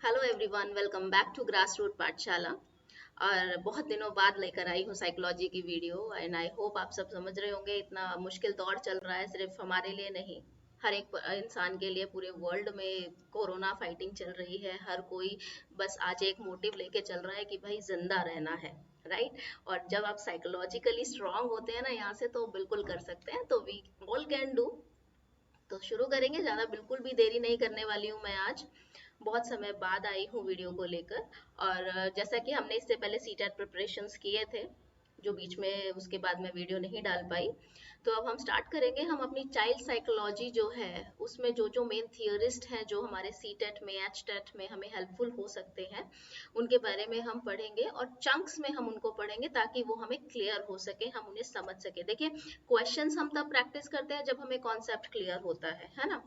Hello everyone, welcome back to grass root Pathshala. और बहुत दिनों बाद लेकर आई हूँ साइकोलॉजी की वीडियो एंड आई होप आप सब समझ रहे होंगे। इतना मुश्किल दौर चल रहा है, सिर्फ हमारे लिए नहीं, हर एक इंसान के लिए। पूरे वर्ल्ड में कोरोना फाइटिंग चल रही है। हर कोई बस आज एक मोटिव लेके चल रहा है कि भाई जिंदा रहना है, राइट। और जब आप साइकोलॉजिकली स्ट्रांग होते हैं ना यहाँ से, तो बिल्कुल कर सकते हैं। तो वी ऑल कैन डू। तो शुरू करेंगे, ज़्यादा बिल्कुल भी देरी नहीं करने वाली हूँ मैं आज। बहुत समय बाद आई हूँ वीडियो को लेकर। और जैसा कि हमने इससे पहले सीटेट प्रिपरेशंस किए थे, जो बीच में उसके बाद मैं वीडियो नहीं डाल पाई, तो अब हम स्टार्ट करेंगे। हम अपनी चाइल्ड साइकोलॉजी जो है उसमें जो जो मेन थियोरिस्ट हैं जो हमारे सीटेट में एचटेट में हमें हेल्पफुल हो सकते हैं, उनके बारे में हम पढ़ेंगे और चंक्स में हम उनको पढ़ेंगे ताकि वो हमें क्लियर हो सके, हम उन्हें समझ सके। देखिए, क्वेश्चंस हम तब प्रैक्टिस करते हैं जब हमें कॉन्सेप्ट क्लियर होता है ना।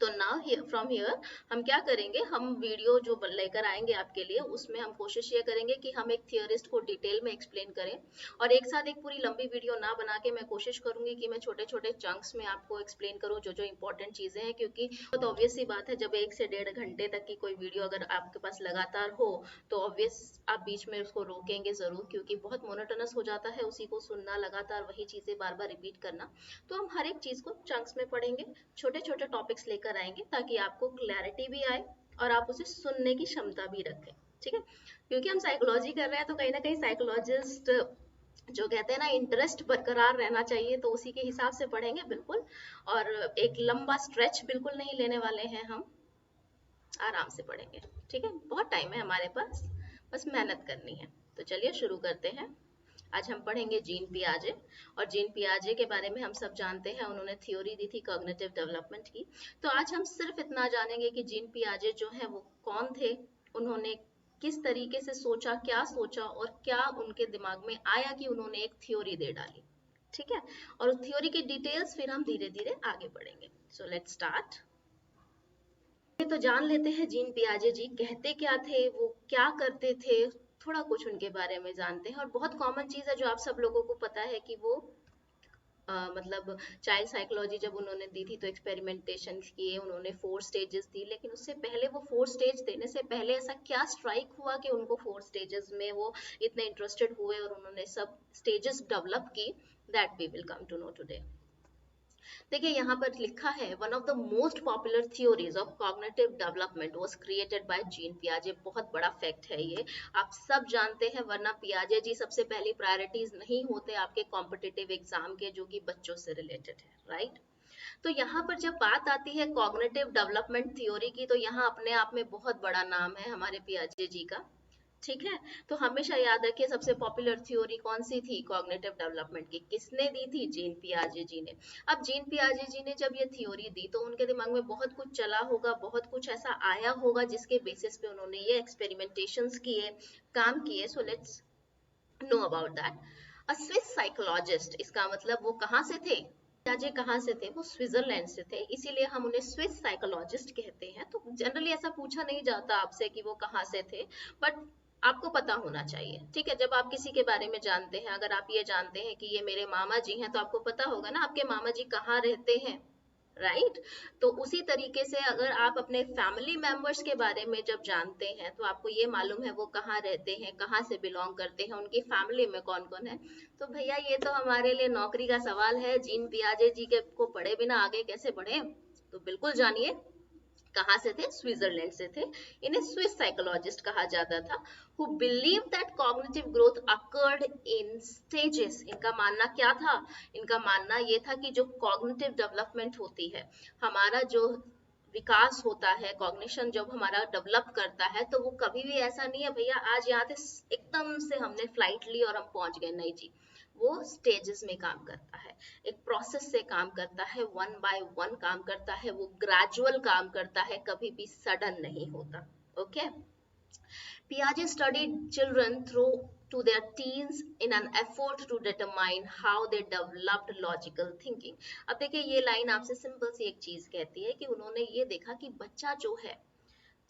तो नाउ फ्रॉम हियर हम क्या करेंगे, हम वीडियो जो लेकर आएंगे आपके लिए, उसमें हम कोशिश ये करेंगे कि हम एक थियोरिस्ट को डिटेल में एक्सप्लेन करें। और एक साथ एक पूरी लंबी वीडियो ना बना के मैं कोशिश करूंगी कि मैं छोटे छोटे चंक्स में आपको एक्सप्लेन करूं जो जो इंपॉर्टेंट चीजें हैं। क्योंकि बहुत ऑब्वियस सी बात है, जब 1 से 1.5 घंटे तक की कोई वीडियो अगर आपके पास लगातार हो, तो ऑब्वियस आप बीच में उसको रोकेंगे जरूर, क्योंकि बहुत मोनोटोनस हो जाता है उसी को सुनना, लगातार वही चीजें बार बार रिपीट करना। तो हम हर एक चीज को चंक्स में पढ़ेंगे, छोटे छोटे टॉपिक्स लेकर आएंगे ताकि आपको क्लैरिटी भी आए और आप उसे सुनने की क्षमता भी रखें। ठीक है, क्योंकि हम साइकोलॉजी कर रहे हैं तो कहीं ना कहीं साइकोलॉजिस्ट जो कहते हैं ना, इंटरेस्ट बरकरार रहना चाहिए, तो उसी के हिसाब से पढ़ेंगे बिल्कुल। और एक लंबा स्ट्रेच बिल्कुल नहीं लेने वाले हैं हम, आराम से पढ़ेंगे। ठीक है, बहुत टाइम है हमारे पास, बस मेहनत करनी है। तो चलिए शुरू करते हैं। आज हम पढ़ेंगे जीन पियाजे। और जीन पियाजे के बारे में हम सब जानते हैं, उन्होंने थ्योरी दी थी कॉग्निटिव डेवलपमेंट की। तो आज हम सिर्फ इतना जानेंगे कि जीन पियाजे जो है वो कौन थे, उन्होंने किस तरीके से सोचा, क्या सोचा और क्या उनके दिमाग में आया कि उन्होंने एक थ्योरी दे डाली। ठीक है, और उस थ्योरी की डिटेल्स फिर हम धीरे धीरे आगे बढ़ेंगे। So let's start. तो जान लेते हैं जीन पियाजे जी कहते क्या थे, वो क्या करते थे, थोड़ा कुछ उनके बारे में जानते हैं। और बहुत कॉमन चीज है जो आप सब लोगों को पता है कि वो मतलब चाइल्ड साइकोलॉजी जब उन्होंने दी थी तो एक्सपेरिमेंटेशन किए उन्होंने, 4 स्टेजेस दी। लेकिन उससे पहले, वो 4 स्टेज देने से पहले ऐसा क्या स्ट्राइक हुआ कि उनको 4 स्टेजेस में वो इतने इंटरेस्टेड हुए और उन्होंने सब स्टेजेस डेवलप की, that we will come to know today. देखिए, यहाँ पर लिखा है one of the most popular theories of cognitive development was created by Jean पियाजे। बहुत बड़ा फैक्ट है ये, आप सब जानते हैं, वरना पियाजे जी सबसे पहली प्रायोरिटीज नहीं होते आपके कॉम्पिटिटिव एग्जाम के, जो कि बच्चों से रिलेटेड है, राइट। तो यहाँ पर जब बात आती है कॉग्निटिव डेवलपमेंट थ्योरी की, तो यहाँ अपने आप में बहुत बड़ा नाम है हमारे पियाजे जी का। ठीक है, तो हमेशा याद रखिए सबसे पॉपुलर थ्योरी कौन सी थी कॉग्निटिव डेवलपमेंट की, किसने दी थी, जीन पियाजे जी ने। अब जीन पियाजे जी ने जब ये थ्योरी दी तो उनके दिमाग में बहुत कुछ चला होगा, बहुत कुछ ऐसा आया होगा जिसके बेसिस पे उन्होंने ये एक्सपेरिमेंटेशंस किए, काम किए। So let's know about that. A Swiss psychologist, इसका मतलब वो कहाँ से थे, पियाजे कहाँ से थे, वो स्विट्जरलैंड से थे, इसीलिए हम उन्हें स्विस साइकोलॉजिस्ट कहते हैं। तो जनरली ऐसा पूछा नहीं जाता आपसे कि वो कहाँ से थे, बट आपको पता होना चाहिए। ठीक है, जब आप किसी के बारे में जानते हैं, अगर आप ये जानते हैं कि ये मेरे मामा जी हैं, तो आपको पता होगा ना आपके मामा जी कहाँ रहते हैं, राइट। तो उसी तरीके से अगर आप अपने फैमिली मेंबर्स के बारे में जब जानते हैं, तो आपको ये मालूम है वो कहाँ रहते हैं, कहाँ से बिलोंग करते हैं, उनकी फैमिली में कौन कौन है। तो भैया ये तो हमारे लिए नौकरी का सवाल है, जीन पियाजे जी के को पढ़े बिना आगे कैसे बढ़े। तो बिल्कुल जानिए, कहाँ से थे, स्विट्जरलैंड से थे। इन्हें स्विस साइकोलॉजिस्ट कहा जाता था, who believe that cognitive growth occurred in stages. इनका मानना क्या था, इनका मानना ये था कि जो कॉग्निटिव डेवलपमेंट होती है, हमारा जो विकास होता है, कॉग्निशन जब हमारा डेवलप करता है, तो वो कभी भी ऐसा नहीं है भैया आज यहाँ से एकदम से हमने फ्लाइट ली और हम पहुंच गए, नहीं जी। वो स्टेजेस में काम करता है, एक प्रोसेस से काम करता है, वन बाय वन काम करता है, वो ग्रेजुअल काम करता है, कभी भी सडन नहीं होता। Okay, Piaget studied children through to their teens in an effort to determine how they developed logical thinking. अब देखिए, ये लाइन आपसे सिंपल सी एक चीज कहती है कि उन्होंने ये देखा कि बच्चा जो है,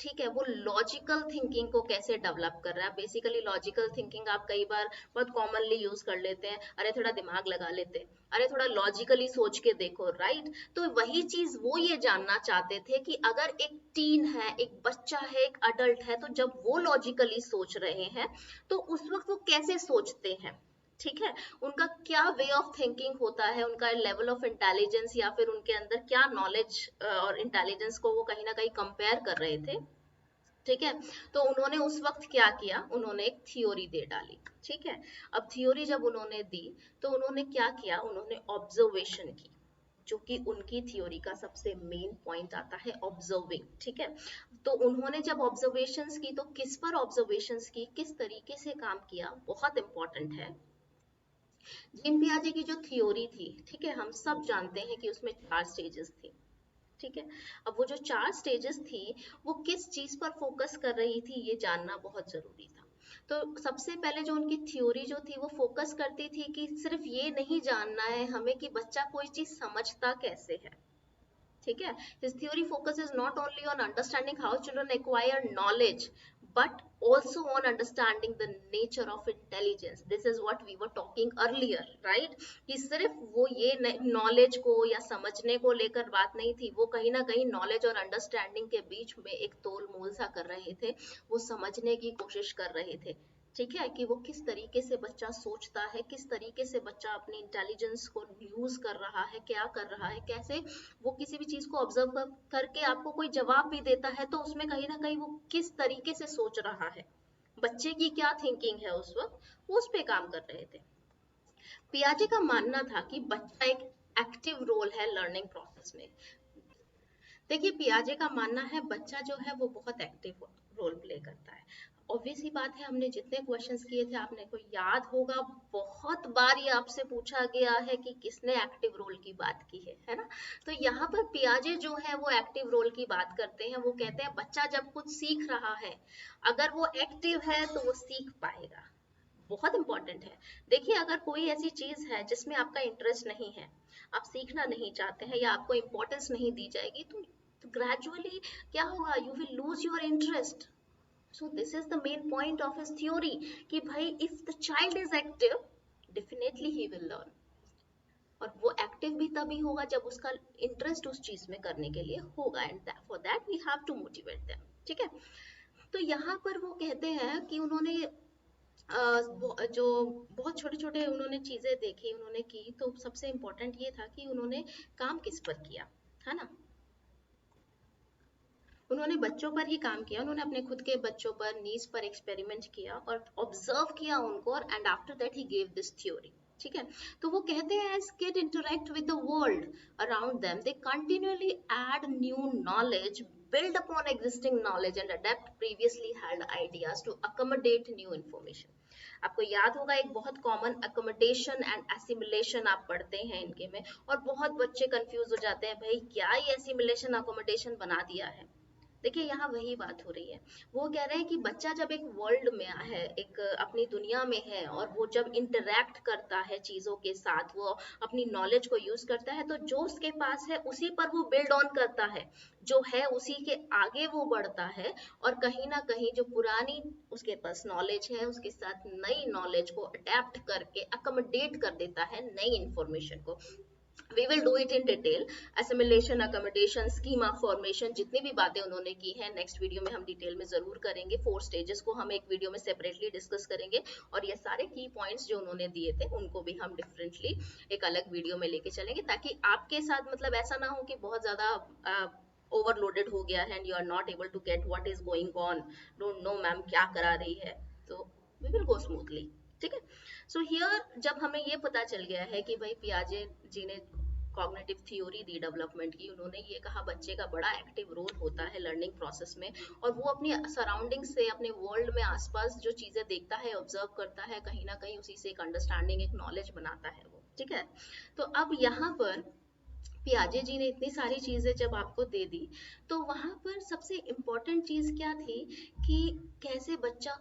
ठीक है, वो लॉजिकल थिंकिंग को कैसे डेवलप कर रहा है। बेसिकली लॉजिकल थिंकिंग आप कई बार बहुत कॉमनली यूज कर लेते हैं, अरे थोड़ा दिमाग लगा लेते हैं, अरे थोड़ा लॉजिकली सोच के देखो, राइट। तो वही चीज वो ये जानना चाहते थे कि अगर एक टीन है, एक बच्चा है, एक अडल्ट है, तो जब वो लॉजिकली सोच रहे हैं तो उस वक्त वो कैसे सोचते हैं, ठीक है, उनका क्या वे ऑफ थिंकिंग होता है, उनका लेवल ऑफ इंटेलिजेंस या फिर उनके अंदर क्या नॉलेज और इंटेलिजेंस को वो कहीं ना कहीं कंपेयर कर रहे थे, ठीक है। तो उन्होंने उस वक्त क्या किया, उन्होंने एक थ्योरी दे डाली, ठीक है। अब थ्योरी जब उन्होंने दी तो उन्होंने क्या किया, उन्होंने ऑब्जर्वेशन की, जो कि उनकी थ्योरी का सबसे मेन पॉइंट आता है ऑब्जर्विंग, ठीक है। तो उन्होंने जब ऑब्जर्वेशंस की तो किस पर ऑब्जर्वेशंस की, किस तरीके से काम किया, बहुत इंपॉर्टेंट है। जीन पियाजे की जो थ्योरी थी, ठीक है, हम सब जानते हैं कि उसमें 4 स्टेजेस थी, ठीक है। अब वो जो 4 स्टेजेस थी वो किस चीज पर फोकस कर रही थी ये जानना बहुत जरूरी था। तो सबसे पहले जो उनकी थ्योरी जो थी वो फोकस करती थी कि सिर्फ ये नहीं जानना है हमें कि बच्चा कोई चीज समझता कैसे है, ठीक है। His theory focuses not only on understanding how children acquire knowledge but also on understanding the nature of intelligence. This is what we were talking earlier, right? कि सिर्फ वो ये नॉलेज को या समझने को लेकर बात नहीं थी, वो कहीं ना कहीं नॉलेज और अंडरस्टैंडिंग के बीच में एक तोल मोल सा कर रहे थे, वो समझने की कोशिश कर रहे थे, ठीक है, कि वो किस तरीके से बच्चा सोचता है, किस तरीके से बच्चा अपनी इंटेलिजेंस को यूज कर रहा है, क्या कर रहा है, कैसे वो किसी भी चीज को ऑब्जर्व करके आपको कोई जवाब भी देता है तो उसमें कहीं ना कहीं वो किस तरीके से सोच रहा है, बच्चे की क्या थिंकिंग है उस वक्त, वो उस पे काम कर रहे थे। पियाजे का मानना था कि बच्चा एक एक्टिव रोल है लर्निंग प्रोसेस में। देखिए पियाजे का मानना है बच्चा जो है वो बहुत एक्टिव रोल प्ले करता है। ऑब्वियस ही बात है, हमने जितने क्वेश्चंस किए थे आपने को याद होगा, बहुत बार ये आपसे पूछा गया है कि किसने एक्टिव रोल की बात की है ना। तो यहाँ पर पियाजे जो है वो एक्टिव रोल की बात करते हैं, वो कहते हैं बच्चा जब कुछ सीख रहा है अगर वो एक्टिव है तो वो सीख पाएगा, बहुत इंपॉर्टेंट है। देखिए अगर कोई ऐसी चीज है जिसमें आपका इंटरेस्ट नहीं है, आप सीखना नहीं चाहते हैं या आपको इम्पोर्टेंस नहीं दी जाएगी तो ग्रेजुअली क्या होगा, you will lose your interest. So this is the main point of his theory कि भाई if the child is active definitely he will learn, और वो एक्टिव भी तभी होगा जब उसका इंटरेस्ट उस चीज में करने के लिए होगा, and for that we have to motivate them, ठीक है। तो यहाँ पर वो कहते हैं कि उन्होंने जो बहुत छोटे छोटे उन्होंने चीजें देखी, उन्होंने की, तो सबसे इम्पोर्टेंट ये था कि उन्होंने काम किस पर किया, है ना। उन्होंने बच्चों पर ही काम किया, उन्होंने अपने खुद के बच्चों पर, नीज पर एक्सपेरिमेंट किया और ऑब्जर्व किया उनको, and after that he gave this theory, ठीक है। तो वो कहते हैं as kid interact with the world around them they continuously add new knowledge, build upon existing knowledge and adapt previously held ideas to accommodate new information. आपको याद होगा एक बहुत कॉमन अकोमोडेशन एंड एसिमिलेशन आप पढ़ते हैं इनके में, और बहुत बच्चे कंफ्यूज हो जाते हैं भाई क्या ये एसिमिलेशन अकोमोडेशन बना दिया है। देखिए यहाँ वही बात हो रही है, वो कह रहे हैं कि बच्चा जब एक वर्ल्ड में है, एक अपनी दुनिया में है, और वो जब इंटरेक्ट करता है चीजों के साथ, वो अपनी नॉलेज को यूज करता है, तो जो उसके पास है उसी पर वो बिल्ड ऑन करता है, जो है उसी के आगे वो बढ़ता है, और कहीं ना कहीं जो पुरानी उसके पास नॉलेज है उसके साथ नई नॉलेज को अडेप्ट करके अकोमोडेट कर देता है नई इंफॉर्मेशन को। We will do it in detail, assimilation, accommodation, schema formation, जितनी भी बातें उन्होंने की हैं नेक्स्ट वीडियो में हम डिटेल में जरूर करेंगे। 4 स्टेजेस को हम एक वीडियो में सेपरेटली डिस्कस करेंगे, और ये सारे की पॉइंट्स जो उन्होंने दिए थे उनको भी हम डिफरेंटली एक अलग वीडियो में लेके चलेंगे, ताकि आपके साथ मतलब ऐसा ना हो कि बहुत ज्यादा ओवरलोडेड हो गया है and you are not able to get what is going on, don't know ma'am क्या करा रही है, तो वी विल गो स्मूथली, ठीक है। सो हियर जब हमें ये पता चल गया है कि भाई पियाजे जी ने कॉग्निटिव थ्योरी दी डेवलपमेंट की, उन्होंने ये कहा बच्चे का बड़ा एक्टिव रोल होता है लर्निंग प्रोसेस में, और वो अपनी सराउंडिंग से, अपने वर्ल्ड में आसपास जो चीजें देखता है, ऑब्जर्व करता है, कहीं ना कहीं उसी से एक अंडरस्टैंडिंग, एक नॉलेज बनाता है वो, ठीक है। तो अब यहाँ पर पियाजे जी ने इतनी सारी चीजें जब आपको दे दी, तो वहां पर सबसे इम्पोर्टेंट चीज क्या थी कि कैसे बच्चा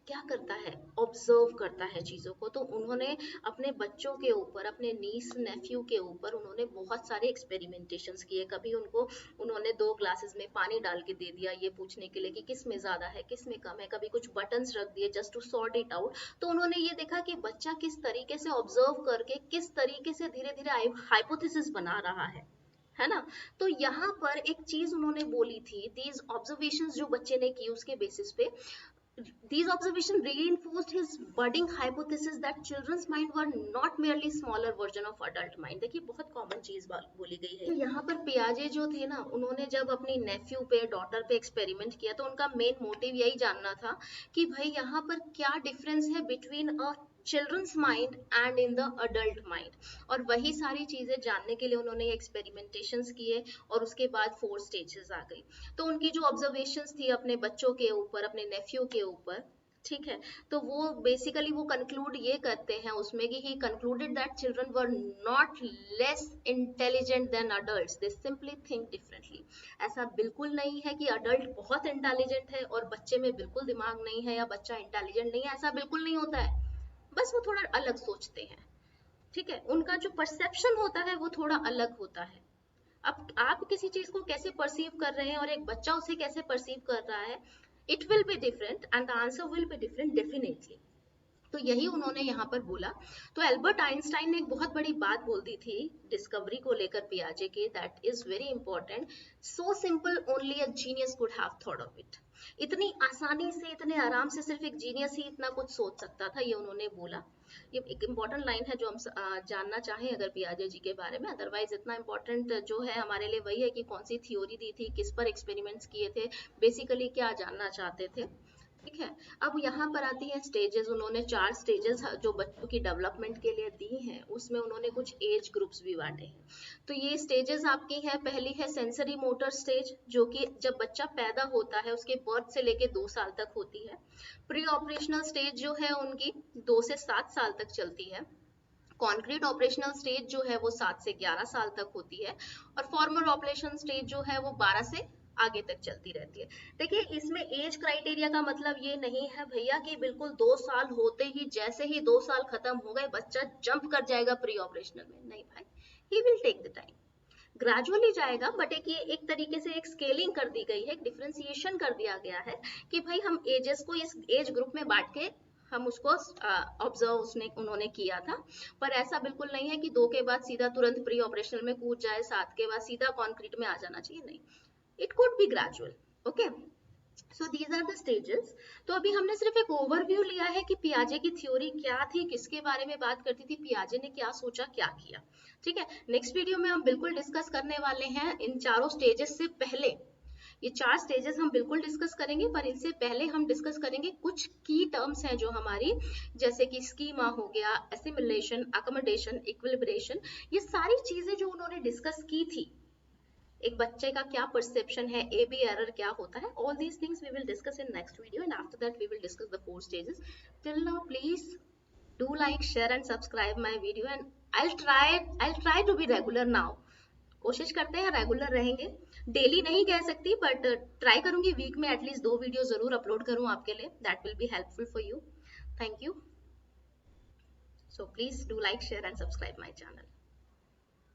क्या करता है, ऑब्जर्व करता है चीज़ों को। तो उन्होंने अपने बच्चों के ऊपर, अपने नीस नेफ्यू के ऊपर उन्होंने बहुत सारे एक्सपेरिमेंटेशंस किए। कभी उनको उन्होंने 2 ग्लासेस में पानी डाल के दे दिया ये पूछने के लिए कि किस में ज़्यादा है किस में कम है, कभी कुछ बटन्स रख दिए just to sort it out. तो उन्होंने ये देखा कि बच्चा किस तरीके से ऑब्जर्व करके किस तरीके से धीरे धीरे हाइपोथेसिस बना रहा है ना। तो यहाँ पर एक चीज उन्होंने बोली थी, दीज ऑब्जर्वेशंस जो बच्चे ने की उसके बेसिस पे, these observations reinforced his budding hypothesis that children's mind were not merely smaller version of adult mind। देखिए बहुत कॉमन चीज बोली गई है। तो यहाँ पर पियाजे जो थे ना, उन्होंने जब अपनी नेफ्यू पे डॉटर पे एक्सपेरिमेंट किया तो उनका मेन मोटिव यही जानना था कि भाई यहाँ पर क्या डिफरेंस है between a children's mind and in the adult mind. और वही सारी चीजें जानने के लिए उन्होंने एक्सपेरिमेंटेशंस किए और उसके बाद 4 स्टेजेस आ गई। तो उनकी जो ऑब्जर्वेशंस थी अपने बच्चों के ऊपर, अपने नेफ्यू के ऊपर, ठीक है, तो वो बेसिकली वो कंक्लूड ये करते हैं उसमें कि he concluded that children were not less intelligent than adults, they simply think differently. ऐसा बिल्कुल नहीं है कि अडल्ट बहुत इंटेलिजेंट है और बच्चे में बिल्कुल दिमाग नहीं है या बच्चा इंटेलिजेंट नहीं है, ऐसा बिल्कुल नहीं होता है। बस वो थोड़ा अलग सोचते हैं, ठीक है, उनका जो परसेप्शन होता है वो थोड़ा अलग होता है। अब आप किसी चीज को कैसे परसीव कर रहे हैं और एक बच्चा उसे कैसे परसीव कर रहा है, it will be different and the answer will be different definitely. तो यही उन्होंने यहाँ पर बोला। तो एल्बर्ट आइंस्टाइन ने एक बहुत बड़ी बात बोल दी थी डिस्कवरी को लेकर पियाजे के, that is very important, so simple only a genius could have thought of it. इतनी आसानी से इतने आराम से सिर्फ एक जीनियस ही इतना कुछ सोच सकता था, ये उन्होंने बोला। ये एक इम्पॉर्टेंट लाइन है जो हम जानना चाहें अगर पियाजे जी के बारे में। अदरवाइज इतना इम्पोर्टेंट जो है हमारे लिए वही है कि कौन सी थ्योरी दी थी, किस पर एक्सपेरिमेंट्स किए थे, बेसिकली क्या जानना चाहते थे, ठीक है। अब यहाँ पर आती है स्टेजेस। उन्होंने 4 स्टेजेस जो बच्चों की डेवलपमेंट के लिए दी हैं, उसमें उन्होंने कुछ एज ग्रुप्स भी बांटे हैं। तो ये स्टेजेस आपकी है, पहली है सेंसरी मोटर स्टेज, जो कि जब बच्चा पैदा होता है उसके बर्थ से लेके 2 साल तक होती है। प्री ऑपरेशनल स्टेज जो है उनकी 2 से 7 साल तक चलती है। कॉन्क्रीट ऑपरेशनल स्टेज जो है वो 7 से 11 साल तक होती है। और फॉर्मल ऑपरेशन स्टेज जो है वो 12 से आगे तक चलती रहती है। देखिए इसमें एज क्राइटेरिया का मतलब ये नहीं है भैया कि बिल्कुल 2 साल होते ही, जैसे ही 2 साल खत्म हो गए बच्चा जंप कर जाएगा प्री ऑपरेशनल में, नहीं भाई, he will take the time, gradually जाएगा। बट एक ये एक तरीके से एक स्केलिंग कर दी गई है, एक डिफरेंशिएशन कर दिया गया है कि भाई हम एजेस को इस एज ग्रुप में बांट के हम उसको ऑब्जर्व उसने उन्होंने किया था। पर ऐसा बिल्कुल नहीं है कि 2 के बाद सीधा तुरंत प्री ऑपरेशनल में कूद जाए, 7 के बाद सीधा कॉन्क्रीट में आ जाना चाहिए, नहीं, it could be gradual. Okay, so these are the stages. तो अभी हमने सिर्फ एक ओवरव्यू लिया है कि पियाजे की थ्योरी क्या थी, किसके बारे में बात करती थी, पियाजे ने क्या सोचा क्या किया, ठीक है। नेक्स्ट वीडियो में हम बिल्कुल डिस्कस करने वाले हैं इन चारों स्टेजेस से पहले। ये 4 स्टेजेस हम बिल्कुल डिस्कस करेंगे, पर इनसे पहले हम डिस्कस करेंगे कुछ की टर्म्स हैं जो हमारी, जैसे कि स्कीमा हो गया, एसिमिलेशन, अकोमोडेशन, इक्विलिब्रेशन, ये सारी चीजें जो उन्होंने डिस्कस की थी, एक बच्चे का क्या परसेप्शन है, ए बी एरर क्या होता है, all these things we will discuss in next video and after that we will discuss the 4 stages. Till now please do like, share and subscribe my video and I'll try to be regular now। कोशिश करते हैं regular रहेंगे, daily नहीं कह सकती but try करूंगी week में at least 2 video जरूर अपलोड करूं आपके लिए, that will be helpful for you. Thank you. So please do like, share and subscribe my channel.